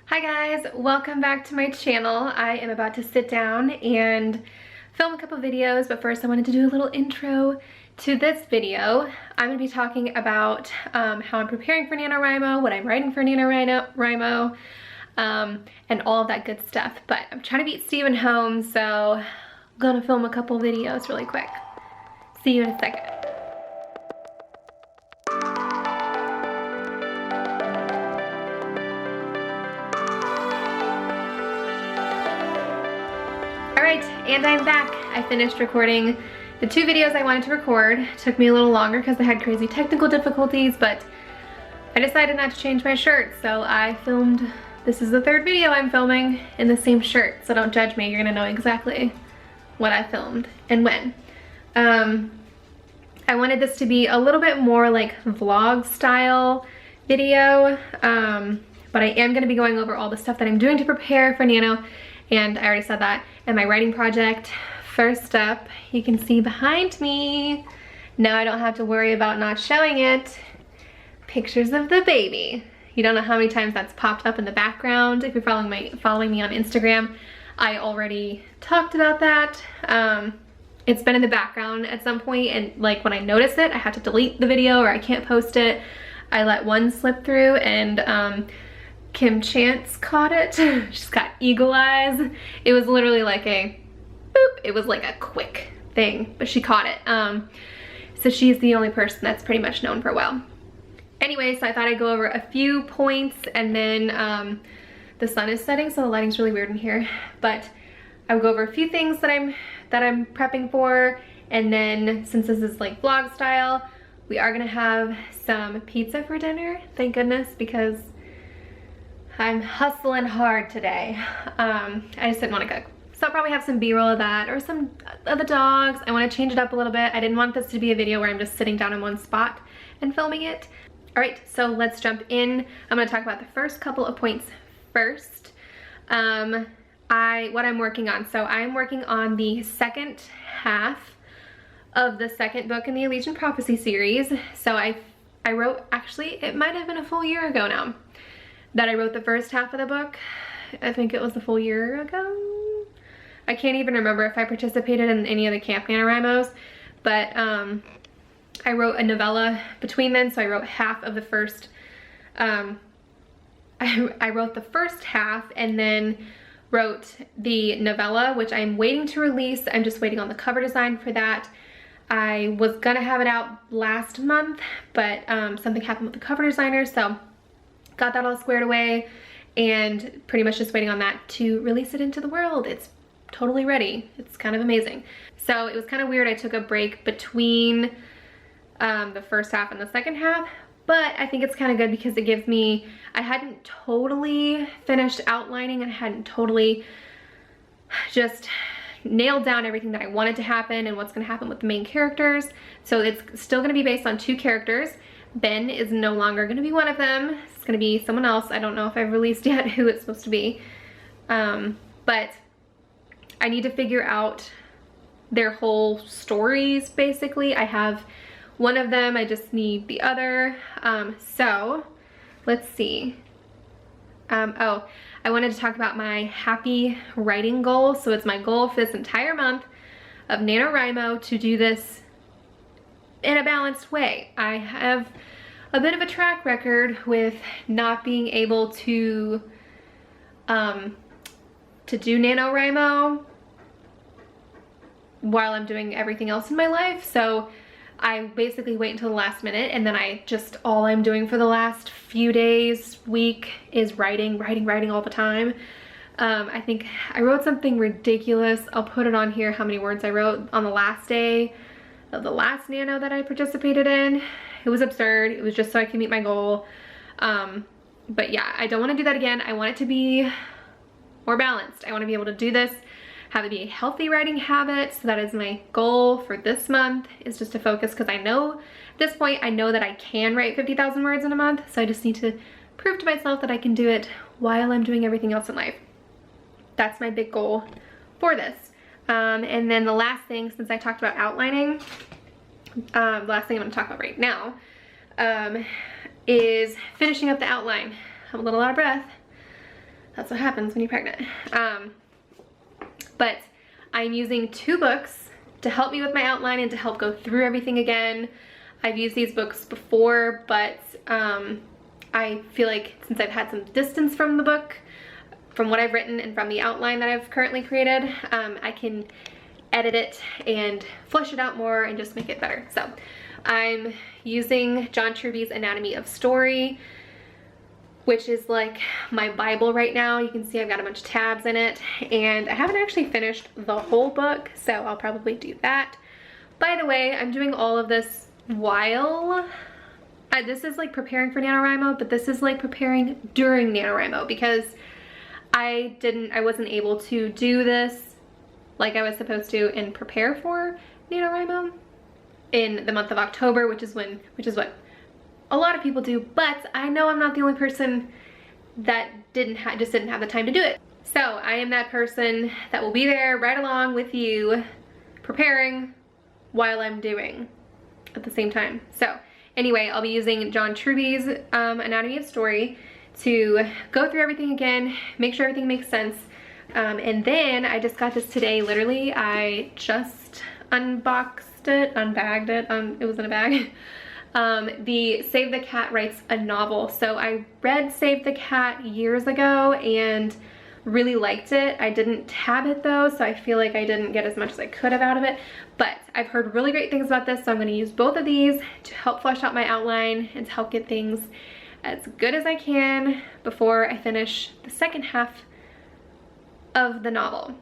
Hi guys, welcome back to my channel. I am about to sit down and film a couple videos, but first I wanted to do a little intro to this video. I'm going to be talking about how I'm preparing for NaNoWriMo, what I'm writing for NaNoWriMo, and all of that good stuff. But I'm trying to beat Stephen home, so I'm going to film a couple videos really quick. See you in a second. Alright, and I'm back. I finished recording the two videos I wanted to record. It took me a little longer because I had crazy technical difficulties, but I decided not to change my shirt, so I filmed, this is the third video I'm filming in the same shirt, so don't judge me, you're gonna know exactly what I filmed and when. I wanted this to be a little bit more like vlog style video, but I am gonna be going over all the stuff that I'm doing to prepare for Nano, and I already said that. And my writing project, first up, you can see behind me. Now I don't have to worry about not showing it. Pictures of the baby. You don't know how many times that's popped up in the background. If you're following me on Instagram, I already talked about that. It's been in the background at some point, and like when I noticed it, I had to delete the video or I can't post it. I let one slip through, and Kim Chance caught it. She's got eagle eyes. It was literally like a boop. It was like a quick thing, but she caught it. So she's the only person that's pretty much known for a while. Anyway, so I thought I'd go over a few points, and then the sun is setting, so the lighting's really weird in here. But I will go over a few things that I'm prepping for, and then since this is like vlog style, we are gonna have some pizza for dinner. Thank goodness, because I'm hustling hard today. I just didn't want to cook. So I'll probably have some B-roll of that or some of the dogs. I want to change it up a little bit. I didn't want this to be a video where I'm just sitting down in one spot and filming it. All right, so let's jump in. I'm going to talk about the first couple of points first. What I'm working on. So I'm working on the second half of the second book in the Elysian Prophecy series. So I wrote, actually, it might have been a full year ago now that I wrote the first half of the book. I think it was a full year ago. I can't even remember if I participated in any of the Camp NaNoWriMos, but I wrote a novella between then, so I wrote half of the first, I wrote the first half and then wrote the novella, which I'm waiting to release. I'm just waiting on the cover design for that. I was gonna have it out last month, but something happened with the cover designer, so got that all squared away and pretty much just waiting on that to release it into the world. It's totally ready. It's kind of amazing. So it was kind of weird. I took a break between the first half and the second half, but I think it's kind of good because it gives me, I hadn't totally finished outlining and I hadn't totally just nailed down everything that I wanted to happen and what's going to happen with the main characters. So it's still going to be based on two characters. Ben is no longer going to be one of them. It's going to be someone else. I don't know if I've released yet who it's supposed to be. But I need to figure out their whole stories, basically. I have one of them. I just need the other. So let's see. Oh, I wanted to talk about my happy writing goal. So it's my goal for this entire month of NaNoWriMo to do this in a balanced way. I have a bit of a track record with not being able to do NaNoWriMo while I'm doing everything else in my life. So I basically wait until the last minute, and then all I'm doing for the last few days, week, is writing all the time. I think I wrote something ridiculous. I'll put it on here how many words I wrote on the last day of the last Nano that I participated in. It was absurd. It was just so I could meet my goal. But yeah, I don't want to do that again. I want it to be more balanced. I want to be able to do this, have it be a healthy writing habit. So that is my goal for this month, is just to focus, because I know at this point, I know that I can write 50,000 words in a month. So I just need to prove to myself that I can do it while I'm doing everything else in life. That's my big goal for this. And then the last thing, since I talked about outlining, the last thing I'm going to talk about right now is finishing up the outline. I'm a little out of breath. That's what happens when you're pregnant. But I'm using 2 books to help me with my outline and to help go through everything again. I've used these books before, but I feel like since I've had some distance from the book, from what I've written and from the outline that I've currently created, I can edit it and flesh it out more and just make it better. So I'm using John Truby's Anatomy of Story, which is like my Bible right now. You can see I've got a bunch of tabs in it, and I haven't actually finished the whole book, so I'll probably do that. By the way, I'm doing all of this while, this is like preparing for NaNoWriMo, but this is like preparing during NaNoWriMo, because I wasn't able to do this like I was supposed to and prepare for NaNoWriMo in the month of October, which is what a lot of people do, but I know I'm not the only person that just didn't have the time to do it. So I am that person that will be there right along with you, preparing while I'm doing at the same time. So anyway, I'll be using John Truby's Anatomy of Story to go through everything again, make sure everything makes sense. And then I just got this today. Literally, I just unboxed it, unbagged it, it was in a bag. The Save the Cat Writes a Novel. So I read Save the Cat years ago and really liked it. I didn't tab it though, so I feel like I didn't get as much as I could have out of it. But I've heard really great things about this, so I'm going to use both of these to help flesh out my outline and to help get things as good as I can before I finish the second half of the novel.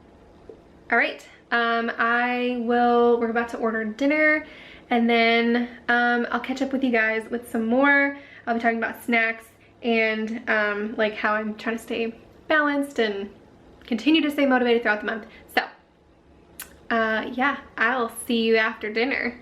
All right, we're about to order dinner, and then I'll catch up with you guys with some more. I'll be talking about snacks and like how I'm trying to stay balanced and continue to stay motivated throughout the month. So yeah, I'll see you after dinner.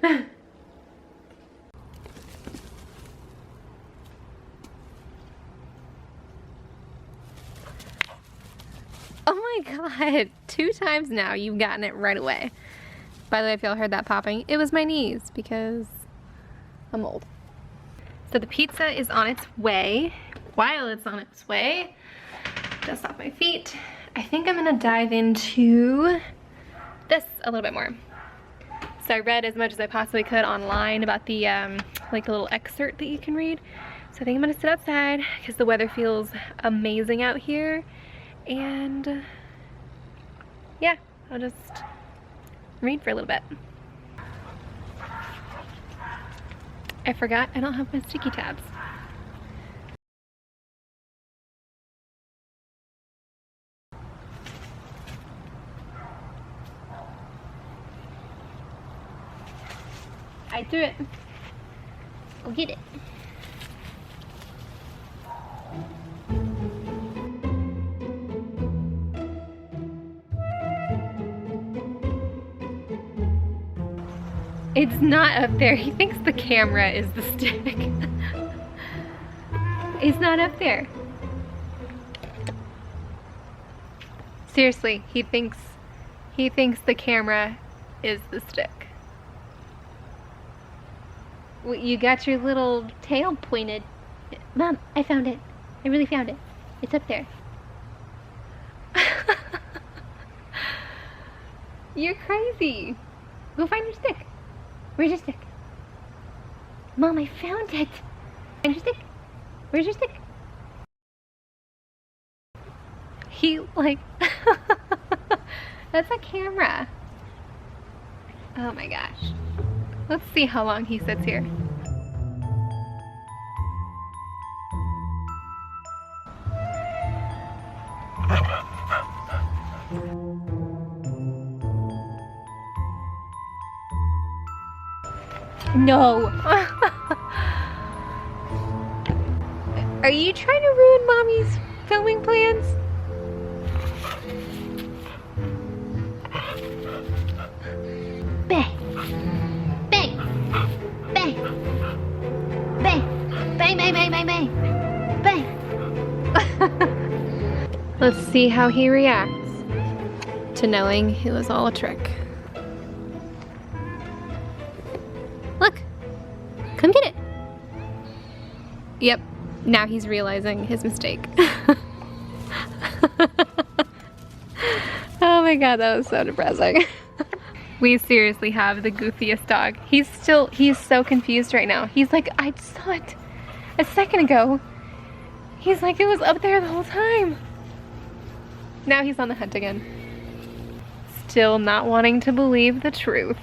Oh my god, 2 times now you've gotten it right away. By the way, if y'all heard that popping, it was my knees because I'm old. So the pizza is on its way. While it's on its way, dust off my feet, I think I'm gonna dive into this a little bit more. So I read as much as I possibly could online about the like a little excerpt that you can read. So I think I'm gonna sit outside because the weather feels amazing out here. And yeah, I'll just read for a little bit. I forgot I don't have my sticky tabs. I threw it. Go get it. It's not up there. He thinks the camera is the stick. It's not up there. Seriously, he thinks the camera is the stick. Well, you got your little tail pointed. Mom, I found it. I really found it. It's up there. You're crazy. Go find your stick. Where's your stick? Mom, I found it. Find your stick. Where's your stick? He like, that's a camera. Oh my gosh. Let's see how long he sits here. No. Are you trying to ruin Mommy's filming plans? Bang. Bang. Bang. Bang. Bang, bang, bang, bang, bang. Bang. Let's see how he reacts to knowing it was all a trick. Look, come get it. Yep, now he's realizing his mistake. Oh my god, that was so depressing. We seriously have the goofiest dog. He's so confused right now. He's like, I saw it a second ago. He's like, it was up there the whole time. Now he's on the hunt again. Still not wanting to believe the truth.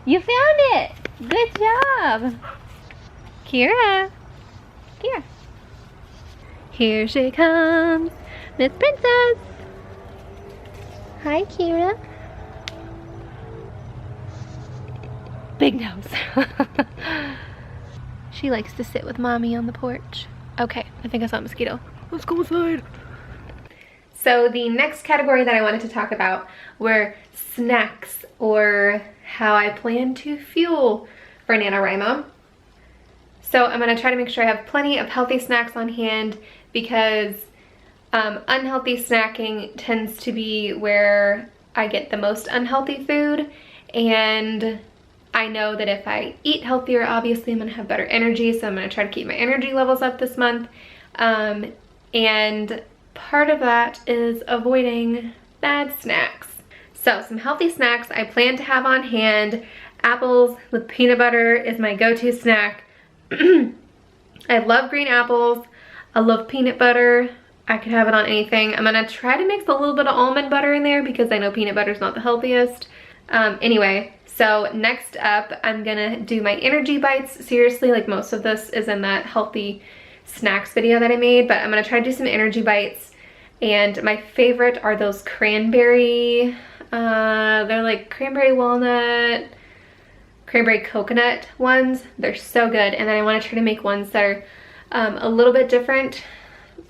You found it! Good job! Kira! Kira! Here she comes, Miss Princess! Hi, Kira. Big nose. She likes to sit with mommy on the porch. Okay, I think I saw a mosquito. Let's go inside. So the next category that I wanted to talk about were snacks, or how I plan to fuel for NaNoWriMo. So I'm gonna try to make sure I have plenty of healthy snacks on hand, because unhealthy snacking tends to be where I get the most unhealthy food, and I know that if I eat healthier, obviously I'm gonna have better energy, so I'm gonna try to keep my energy levels up this month. And part of that is avoiding bad snacks. So some healthy snacks I plan to have on hand. Apples with peanut butter is my go-to snack. I love green apples. I love peanut butter. I could have it on anything. I'm gonna try to mix a little bit of almond butter in there because I know peanut butter is not the healthiest. Anyway, so next up, I'm gonna do my energy bites. Seriously, like most of this is in that healthy snacks video that I made, but I'm gonna try to do some energy bites. And my favorite are those cranberry, they're like cranberry walnut, cranberry coconut ones. They're so good. And then I wanna try to make ones that are a little bit different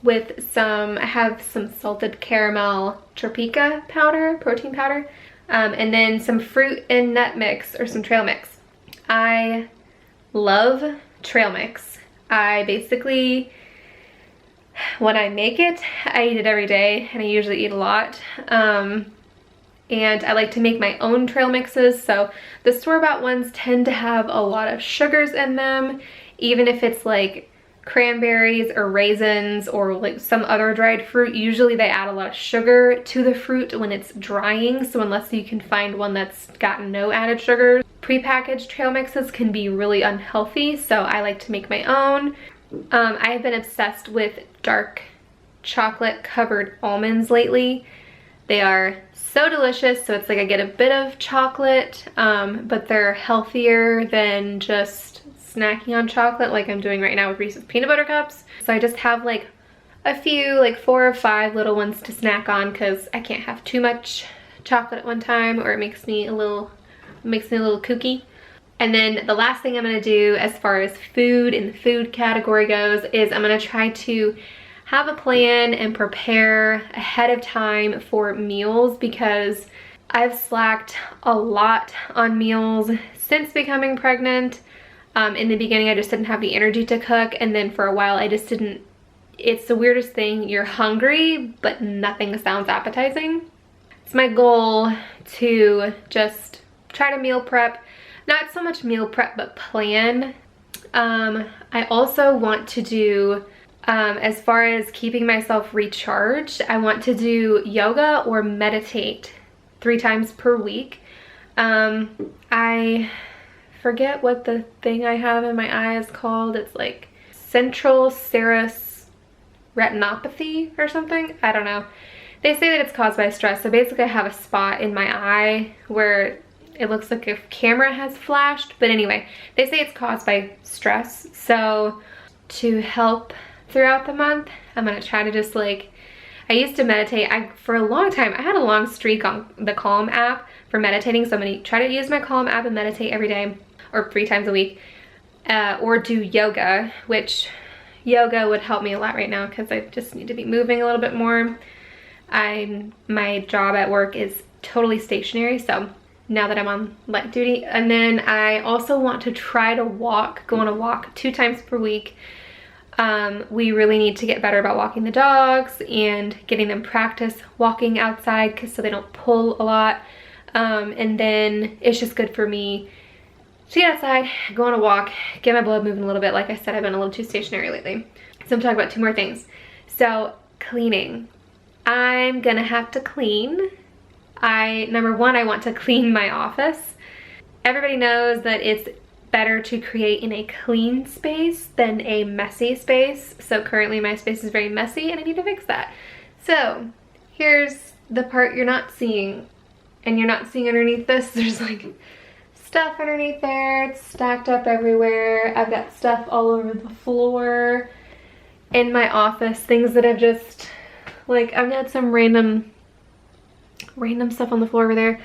with some, I have some salted caramel tropika powder, protein powder. And then some fruit and nut mix, or some trail mix. I love trail mix. I basically, when I make it, I eat it every day, and I usually eat a lot. And I like to make my own trail mixes, so the store-bought ones tend to have a lot of sugars in them, even if it's like cranberries or raisins or like some other dried fruit. Usually they add a lot of sugar to the fruit when it's drying, so unless you can find one that's got no added sugars. Prepackaged trail mixes can be really unhealthy, so I like to make my own. I've been obsessed with dark chocolate covered almonds lately. They are so delicious, so it's like I get a bit of chocolate, but they're healthier than just snacking on chocolate like I'm doing right now with Reese's peanut butter cups. So I just have like a few, like 4 or 5 little ones to snack on, because I can't have too much chocolate at one time or it makes me a little kooky. And then the last thing I'm gonna do as far as food in the food category goes is I'm gonna try to have a plan and prepare ahead of time for meals, because I've slacked a lot on meals since becoming pregnant. In the beginning, I just didn't have the energy to cook, and then for a while I just didn't. It's the weirdest thing. You're hungry, but nothing sounds appetizing. It's my goal to just try to meal prep. Not so much meal prep, but plan. I also want to do, as far as keeping myself recharged, I want to do yoga or meditate 3 times per week. I forget what the thing I have in my eye is called. It's like central serous retinopathy or something. I don't know. They say that it's caused by stress. So basically I have a spot in my eye where it looks like a camera has flashed. But anyway, they say it's caused by stress. So to help throughout the month, I'm gonna try to just like, I used to meditate. For a long time, I had a long streak on the Calm app for meditating. So I'm gonna try to use my Calm app and meditate every day, or 3 times a week, or do yoga, which yoga would help me a lot right now because I just need to be moving a little bit more. My job at work is totally stationary, so now that I'm on light duty. And then I also want to try to go on a walk 2 times per week. We really need to get better about walking the dogs and getting them practice walking outside, so they don't pull a lot. And then it's just good for me to get outside, go on a walk, get my blood moving a little bit. Like I said, I've been a little too stationary lately. So I'm talking about 2 more things. So cleaning. I'm gonna have to clean. Number one, I want to clean my office. Everybody knows that it's better to create in a clean space than a messy space. So currently my space is very messy and I need to fix that. So here's the part you're not seeing, and you're not seeing underneath this. There's like stuff underneath there. It's stacked up everywhere. I've got stuff all over the floor in my office, things that have just, like, I've got some random stuff on the floor over there.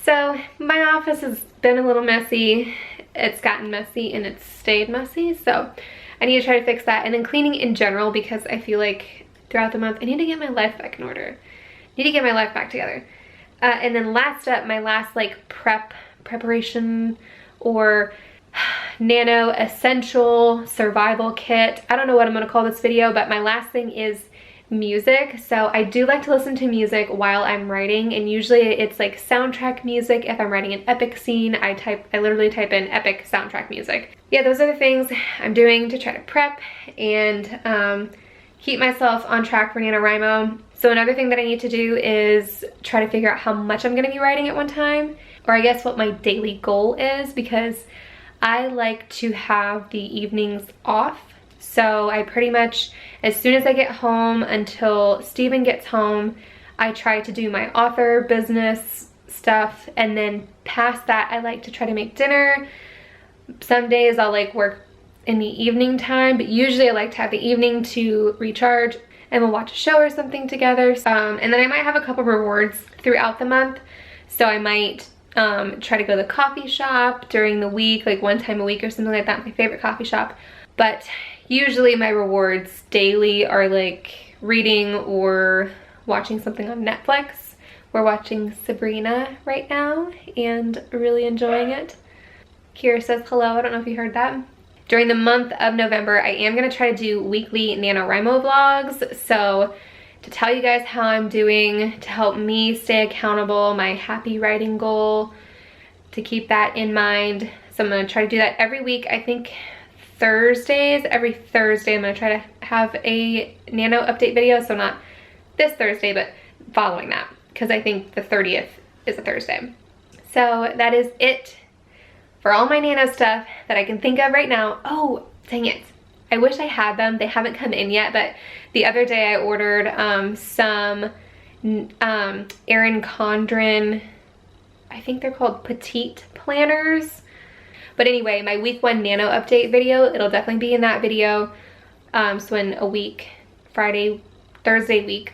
So my office has been a little messy. It's gotten messy and it's stayed messy. So I need to try to fix that. And then cleaning in general, because I feel like throughout the month I need to get my life back in order. I need to get my life back together. And then last up, my last like preparation or nano essential survival kit. I don't know what I'm gonna call this video, but my last thing is music. So I do like to listen to music while I'm writing, and usually it's like soundtrack music. If I'm writing an epic scene, I literally type in epic soundtrack music. Yeah, those are the things I'm doing to try to prep and keep myself on track for NaNoWriMo. So another thing that I need to do is try to figure out how much I'm gonna be writing at one time, or I guess what my daily goal is, because I like to have the evenings off. So I pretty much, as soon as I get home until Steven gets home, I try to do my author business stuff, and then past that I like to try to make dinner. Some days I'll like work in the evening time, but usually I like to have the evening to recharge, and we'll watch a show or something together. And then I might have a couple rewards throughout the month. So I might try to go to the coffee shop during the week, like one time a week or something like that, my favorite coffee shop. But usually my rewards daily are like reading or watching something on Netflix. We're watching Sabrina right now and really enjoying it. Kira says hello, I don't know if you heard that. During the month of November, I am gonna try to do weekly NaNoWriMo vlogs. So to tell you guys how I'm doing, to help me stay accountable, my happy writing goal, to keep that in mind. So I'm gonna try to do that every week. I think Thursdays, every Thursday I'm gonna try to have a Nano update video. So not this Thursday, but following that, because I think the 30th is a Thursday. So that is it for all my Nano stuff that I can think of right now. Oh, dang it. I wish I had them. They haven't come in yet, but the other day I ordered some Erin Condren, I think they're called petite planners. But anyway, my week 1 Nano update video, it'll definitely be in that video. So in a week, Friday, Thursday week,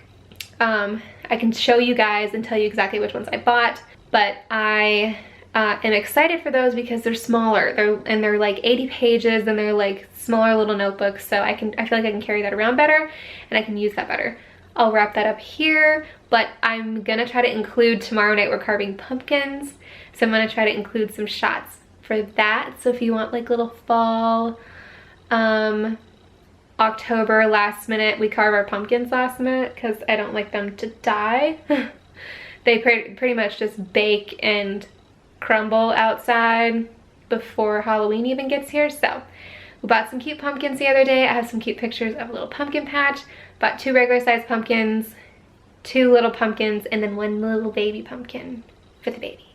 I can show you guys and tell you exactly which ones I bought. But I am excited for those because they're smaller. They're like 80 pages and they're like smaller little notebooks. So I feel like I can carry that around better and I can use that better. I'll wrap that up here, but I'm gonna try to include, tomorrow night we're carving pumpkins. So I'm gonna try to include some shots for that. So if you want like little fall, October last minute, we carve our pumpkins last minute because I don't like them to die. They pretty much just bake and crumble outside before Halloween even gets here. So we bought some cute pumpkins the other day. I have some cute pictures of a little pumpkin patch. Bought 2 regular sized pumpkins, 2 little pumpkins, and then 1 little baby pumpkin for the baby.